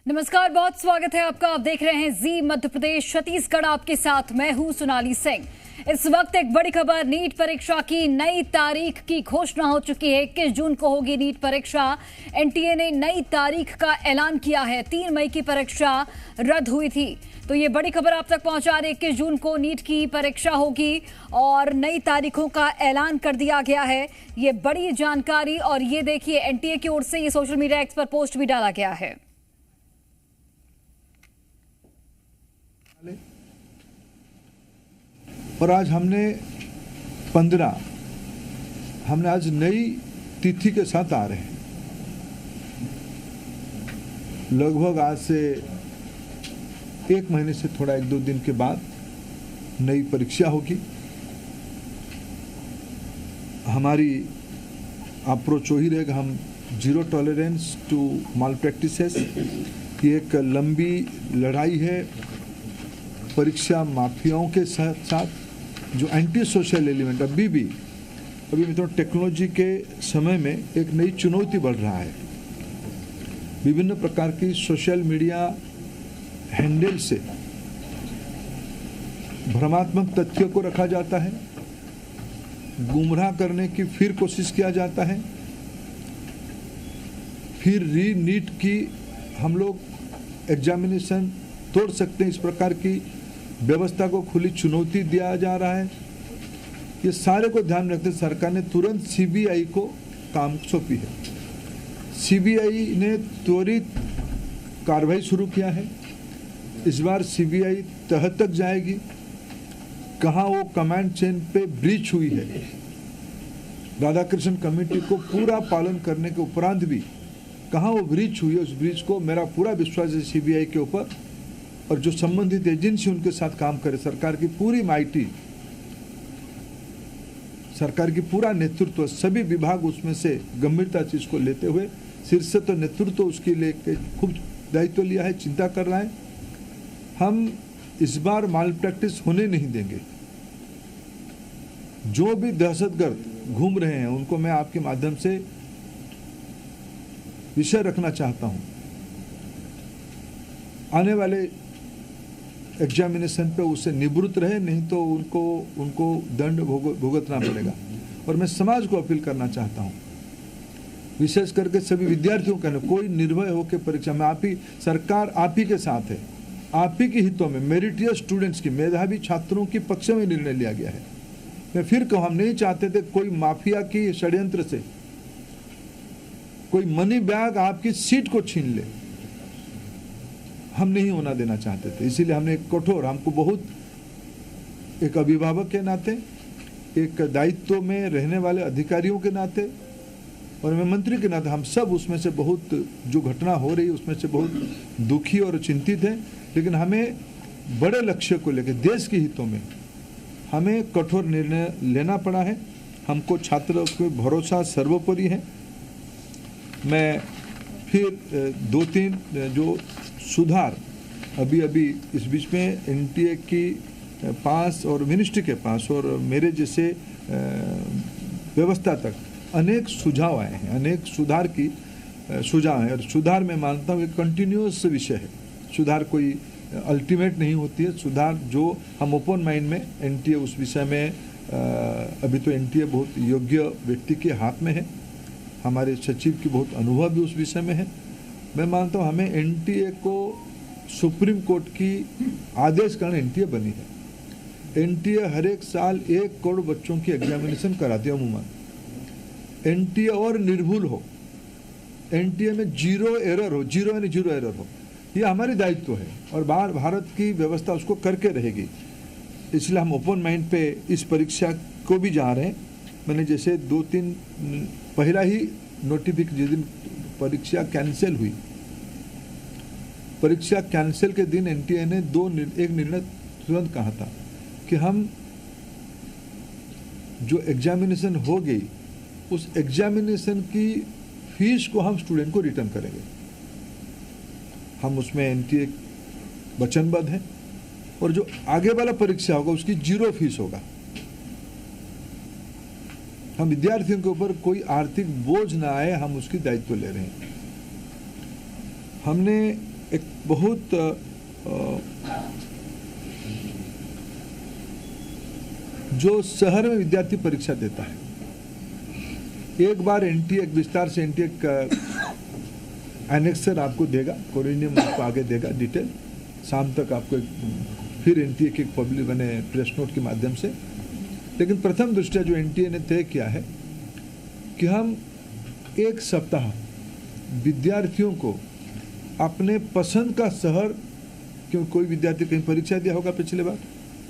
नमस्कार, बहुत स्वागत है आपका। आप देख रहे हैं जी मध्य प्रदेश छत्तीसगढ़। आपके साथ मैं हूं सोनाली सिंह। इस वक्त एक बड़ी खबर, नीट परीक्षा की नई तारीख की घोषणा हो चुकी है। 21 जून को होगी नीट परीक्षा। एनटीए ने नई तारीख का ऐलान किया है। 3 मई की परीक्षा रद्द हुई थी, तो ये बड़ी खबर आप तक पहुंचा रहे। 21 जून को नीट की परीक्षा होगी और नई तारीखों का ऐलान कर दिया गया है। ये बड़ी जानकारी, और ये देखिए एनटीए की ओर से ये सोशल मीडिया एक्स पर पोस्ट भी डाला गया है। और आज हमने आज नई तिथि के साथ आ रहे हैं। लगभग आज से 1 महीने से थोड़ा 1-2 दिन के बाद नई परीक्षा होगी। हमारी अप्रोच वही रहेगा, हम zero tolerance to malpractices. ये एक लंबी लड़ाई है परीक्षा माफियाओं के साथ जो एंटी सोशल एलिमेंट अभी मित्रों टेक्नोलॉजी के समय में एक नई चुनौती बढ़ रहा है। विभिन्न प्रकार की सोशल मीडिया हैंडल से भ्रमात्मक तथ्यों को रखा जाता है, गुमराह करने की फिर कोशिश किया जाता है, फिर नीट की हम लोग एग्जामिनेशन तोड़ सकते हैं, इस प्रकार की व्यवस्था को खुली चुनौती दिया जा रहा है। ये सारे को ध्यान में रखते सरकार ने तुरंत सीबीआई को काम सौंपी है। सीबीआई ने त्वरित कार्रवाई शुरू किया है। इस बार सीबीआई तह तक जाएगी, कहाँ वो कमांड चेन पे ब्रीच हुई है। राधाकृष्ण कमेटी को पूरा पालन करने के उपरांत भी कहाँ वो ब्रीच हुई है, उस ब्रीच को मेरा पूरा विश्वास है सीबीआई के ऊपर, और जो संबंधित एजेंसी उनके साथ काम करे। सरकार की पूरी माइटी, सरकार की पूरा नेतृत्व, सभी विभाग उसमें से गंभीरता से इसको लेते हुए, शीर्ष तो नेतृत्व उसके लेके खूब दायित्व लिया है, चिंता कर रहा है। हम इस बार माल प्रैक्टिस होने नहीं देंगे। जो भी दहशतगर्द घूम रहे हैं उनको मैं आपके माध्यम से विषय रखना चाहता हूं। आने वाले एग्जामिनेशन पे उससे निवृत्त रहे, नहीं तो उनको दंड भुगतना पड़ेगा। और मैं समाज को अपील करना चाहता हूं, विशेष करके सभी विद्यार्थियों का, कोई निर्भय होकर परीक्षा में सरकार आप ही के साथ है। आप ही के हितों में मेरिटियस स्टूडेंट्स की, मेधावी छात्रों की पक्ष में निर्णय लिया गया है। मैं फिर कहूं, हम नहीं चाहते थे कोई माफिया की षड्यंत्र से कोई मनी बैग आपकी सीट को छीन ले, हम नहीं होना देना चाहते थे। इसीलिए हमने एक कठोर, हमको बहुत एक अभिभावक के नाते, एक दायित्व में रहने वाले अधिकारियों के नाते, और मैं मंत्री के नाते, हम सब उसमें से बहुत, जो घटना हो रही उसमें से बहुत दुखी और चिंतित हैं। लेकिन हमें बड़े लक्ष्य को लेकर, देश के हितों में हमें कठोर निर्णय लेना पड़ा है। हमको छात्रों को भरोसा सर्वोपरि है। मैं फिर 2-3 जो सुधार अभी इस बीच में एनटीए की पास और मिनिस्ट्री के पास और मेरे जैसे व्यवस्था तक अनेक सुझाव आए हैं, अनेक सुधार की सुझाव है। और सुधार मैं मानता हूँ एक कंटिन्यूअस विषय है। सुधार कोई अल्टीमेट नहीं होती है। सुधार जो हम ओपन माइंड में, एनटीए उस विषय में अभी तो एनटीए बहुत योग्य व्यक्ति के हाथ में है। हमारे सचिव की बहुत अनुभव भी उस विषय में है। मैं मानता हूँ हमें एनटीए को सुप्रीम कोर्ट की आदेश कारण एनटीए बनी है। एनटीए हर एक साल 1 करोड़ बच्चों की एग्जामिनेशन कराती है अमूमन। एनटीए और निर्भुल हो, एनटीए में जीरो एरर हो, ये हमारी दायित्व है और भारत की व्यवस्था उसको करके रहेगी। इसलिए हम ओपन माइंड पे इस परीक्षा को भी जा रहे हैं। मैंने जैसे 2-3 पहला ही नोटिफिकेशन, जिस दिन परीक्षा कैंसिल हुई, परीक्षा कैंसिल के दिन एनटीए ने एक निर्णय तुरंत कहा था कि हम जो एग्जामिनेशन हो गई, उस एग्जामिनेशन की फीस को हम स्टूडेंट को रिटर्न करेंगे। हम उसमें एनटीए वचनबद्ध है, और जो आगे वाला परीक्षा होगा उसकी 0 फीस होगा। हम विद्यार्थियों के ऊपर कोई आर्थिक बोझ ना आए, हम उसकी दायित्व ले रहे हैं। हमने एक बहुत जो शहर में विद्यार्थी परीक्षा देता है, एक बार एनटीए एक विस्तार से एनटीए एनेक्सर आपको देगा, कोरिनियम आपको आगे देगा डिटेल, शाम तक आपको फिर एनटीए की पब्लिक बने प्रेस नोट के माध्यम से। लेकिन प्रथम दृष्टया जो एनटीए ने तय किया है कि हम एक सप्ताह विद्यार्थियों को अपने पसंद का शहर, क्यों कोई विद्यार्थी कहीं परीक्षा दिया होगा पिछले बार,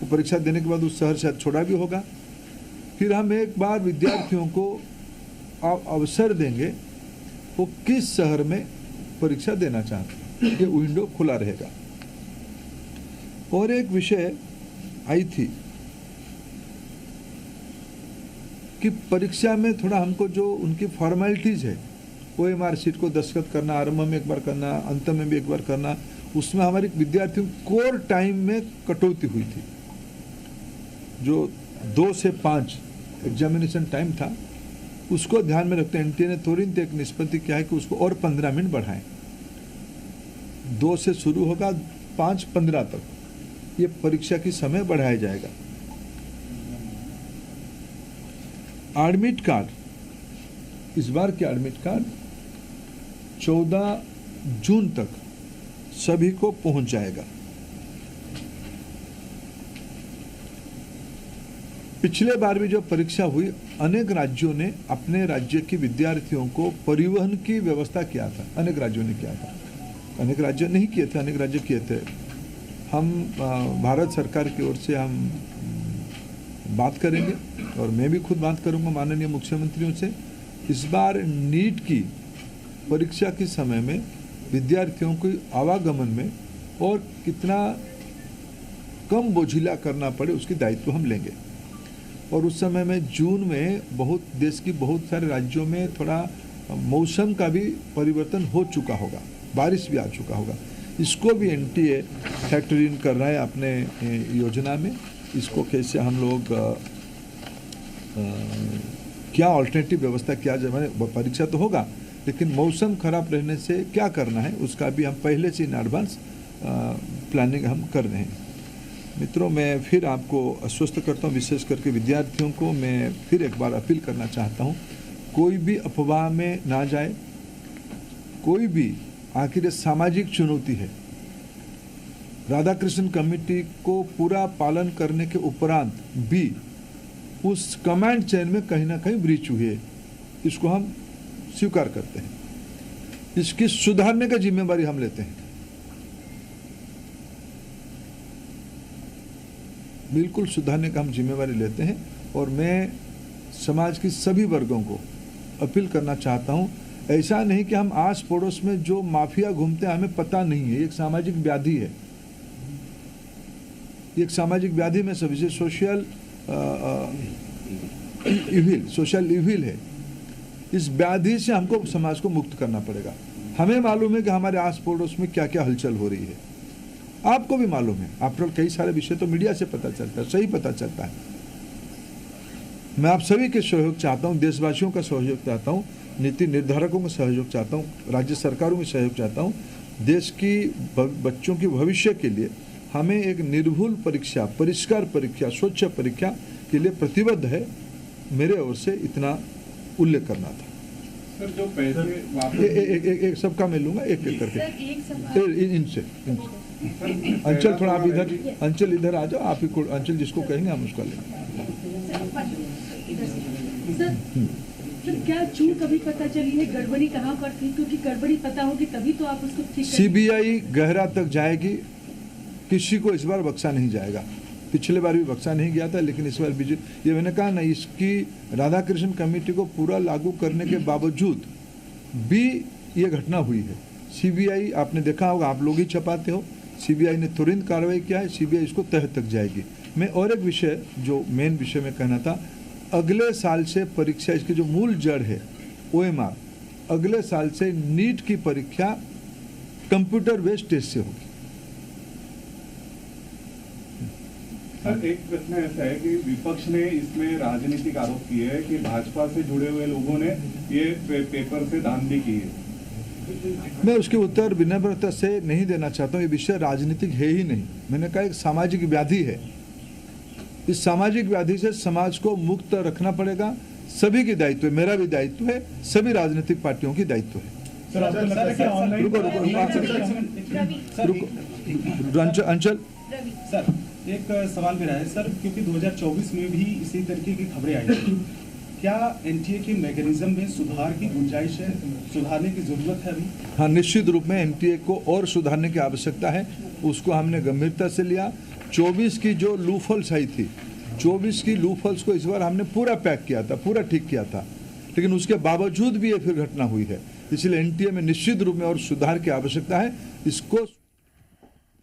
वो परीक्षा देने के बाद उस शहर शायद छोड़ा भी होगा, फिर हम एक बार विद्यार्थियों को अवसर देंगे वो किस शहर में परीक्षा देना चाहते हैं, ये विंडो खुला रहेगा। और एक विषय आई थी कि परीक्षा में थोड़ा हमको जो उनकी फॉर्मेलिटीज है, ओएमआर शीट को दस्तखत करना, आरंभ में एक बार करना, अंत में भी एक बार करना, उसमें हमारे विद्यार्थियों कोर टाइम में कटौती हुई थी। जो 2 से 5 एग्जामिनेशन टाइम था, उसको ध्यान में रखते एनटीए ने तुरंत एक निष्पत्ति किया है कि उसको और 15 मिनट बढ़ाएं। 2 से शुरू होगा, 5:15 तक ये परीक्षा की समय बढ़ाया जाएगा। एडमिट कार्ड, इस बार के एडमिट कार्ड 14 जून तक सभी को पहुंच जाएगा। पिछले बार भी जो परीक्षा हुई, अनेक राज्यों ने अपने राज्य के विद्यार्थियों को परिवहन की व्यवस्था किया था, अनेक राज्यों ने किया था, अनेक राज्य नहीं किए थे, अनेक राज्य किए थे। हम भारत सरकार की ओर से हम बात करेंगे और मैं भी खुद बात करूंगा माननीय मुख्यमंत्रियों से। इस बार नीट की परीक्षा के समय में विद्यार्थियों को आवागमन में और कितना कम बोझिला करना पड़े उसकी दायित्व हम लेंगे। और उस समय में जून में बहुत देश की बहुत सारे राज्यों में थोड़ा मौसम का भी परिवर्तन हो चुका होगा, बारिश भी आ चुका होगा, इसको भी एनटीए फैक्टर इन कर रहा है अपने योजना में। इसको कैसे हम लोग क्या ऑल्टरनेटिव व्यवस्था किया जाए, मैंने परीक्षा तो होगा लेकिन मौसम खराब रहने से क्या करना है उसका भी हम पहले से इन एडवांस प्लानिंग हम कर रहे हैं। मित्रों, मैं फिर आपको आश्वस्त करता हूँ, विशेष करके विद्यार्थियों को मैं फिर एक बार अपील करना चाहता हूँ, कोई भी अफवाह में ना जाए, कोई भी, आखिर ये सामाजिक चुनौती है। राधाकृष्ण कमेटी को पूरा पालन करने के उपरांत भी उस कमांड चेन में कहीं ना कहीं ब्रीच हुई है, इसको हम स्वीकार करते हैं, इसकी सुधारने का जिम्मेवारी हम लेते हैं, बिल्कुल सुधारने का हम जिम्मेवारी लेते हैं। और मैं समाज की सभी वर्गों को अपील करना चाहता हूं, ऐसा नहीं कि हम आस पड़ोस में जो माफिया घूमते हैं हमें पता नहीं है, एक सामाजिक व्याधि है, एक सामाजिक व्याधि में सभी से सोशल इविल है। इस व्याधि से हमको समाज को मुक्त करना पड़ेगा। हमें मालूम है कि हमारे आस पड़ोस में क्या क्या हलचल हो रही है, आपको भी मालूम है, आफ्टर ऑल कई सारे विषय तो मीडिया से पता चलता है, सही पता चलता है। मैं आप सभी के सहयोग चाहता हूं, देशवासियों का सहयोग चाहता हूं, नीति निर्धारकों का सहयोग चाहता हूं, राज्य सरकारों का सहयोग चाहता हूं। देश की बच्चों के भविष्य के लिए हमें एक निर्भुल परीक्षा, परिष्कार परीक्षा, स्वच्छ परीक्षा के लिए प्रतिबद्ध है। मेरे ओर से इतना उल्लेख करना था। सर, जो पैसे एक सबका मैं लूंगा, एक एक करके इनसे। अंचल थोड़ा आप इधर, अंचल इधर आ जाओ, आप ही को अंचल जिसको कहेंगे हम उसका लेंगे। सर, क्या चूक अभी पता चली है, गड़बड़ी कहाँ पर थी? क्योंकि गड़बड़ी पता होगी तभी तो आप उसको ठीक। सीबीआई गहरा तक जाएगी, किसी को इस बार बख्शा नहीं जाएगा। पिछले बार भी बख्शा नहीं गया था, लेकिन इस बार ये मैंने कहा ना, इसकी राधाकृष्ण कमेटी को पूरा लागू करने के बावजूद भी ये घटना हुई है। सीबीआई, आपने देखा होगा, आप लोग ही छपाते हो, सीबीआई ने तुरंत कार्रवाई किया है, सीबीआई इसको तह तक जाएगी। मैं और एक विषय, जो मेन विषय में कहना था, अगले साल से परीक्षा, इसकी जो मूल जड़ है ओएमआर, अगले साल से नीट की परीक्षा कंप्यूटर बेस्ड टेस्ट से होगी। सर, एक प्रश्न ऐसा है कि विपक्ष ने इसमें राजनीतिक आरोप किए है कि भाजपा से जुड़े हुए लोगों ने ये पेपर से धांधली की है, मैं उसके उत्तर विनम्रता से नहीं देना चाहता हूँ। ये विषय राजनीतिक है ही नहीं। मैंने कहा एक सामाजिक व्याधि है। इस सामाजिक व्याधि से समाज को मुक्त रखना पड़ेगा। सभी की दायित्व है, मेरा भी दायित्व है, सभी राजनीतिक पार्टियों की दायित्व है। सर आपको लगता है कि ऑनलाइन अंचल सर एक सवाल मेरा है सर, क्योंकि 2024 में भी इसी तरीके की खबरें आई थी, क्या एनटीए के मैकेनिज्म में सुधार की गुंजाइश है, सुधारने की जरूरत है अभी? हाँ, निश्चित रूप में एनटीए को और सुधारने की आवश्यकता है। उसको हमने गंभीरता से लिया। 24 की जो लूफल्स आई थी, 24 की लूफल्स को इस बार हमने पूरा पैक किया था, पूरा ठीक किया था, लेकिन उसके बावजूद भी ये फिर घटना हुई है। इसलिए एनटीए में निश्चित रूप में और सुधार की आवश्यकता है। इसको